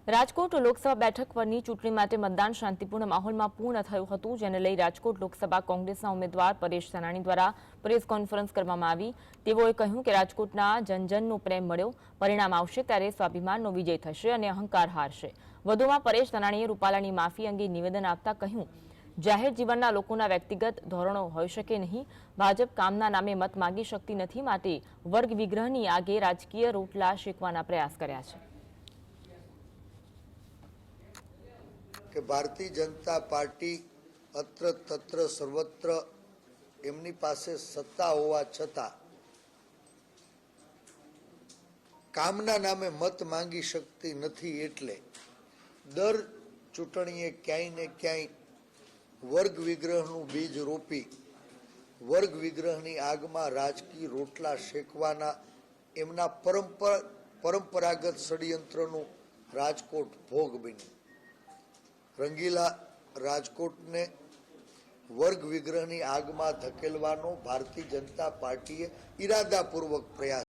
રાજકોટ લોકસભા બેઠક પરની ચૂંટણી માટે મતદાન શાંતિપૂર્ણ માહોલમાં પૂર્ણ થયું હતું, જેને લઈ રાજકોટ લોકસભા કોંગ્રેસના ઉમેદવાર પરેશ ધાનાણી દ્વારા પ્રેસ કોન્ફરન્સ કરવામાં આવી। તેઓએ કહ્યું કે રાજકોટના જનજનનો પ્રેમ મળ્યો, પરિણામ આવશે ત્યારે સ્વાભિમાનનો વિજય થશે અને અહંકાર હારશે। વધુમાં પરેશ ધાનાણીએ રૂપાલાની માફી અંગે નિવેદન આપતા કહ્યું, જાહેર જીવનના લોકોના વ્યક્તિગત ધોરણો હોઈ શકે નહીં, ભાજપ કામના નામે મત માંગી શકતી નથી, માટે વર્ગ વિગ્રહની આગે રાજકીય રોટલા શેકવાના પ્રયાસ કર્યા છે। કે ભારતીય જનતા પાર્ટી અત્ર તત્ર સર્વત્ર એમની પાસે સત્તા હોવા છતાં કામના નામે મત માંગી શકતી નથી, એટલે દર ચૂંટણીએ ક્યાંય ને ક્યાંય વર્ગ વિગ્રહનું બીજ રોપી વર્ગ વિગ્રહની આગમાં રાજકીય રોટલા શેકવાના એમના પરંપરાગત ષડયંત્રનું રાજકોટ ભોગ બન્યું। રંગીલા રાજકોટને વર્ગ વિગ્રહની આગમાં ધકેલવાનો ભારતીય જનતા પાર્ટીએ ઈરાદાપૂર્વક પ્રયાસ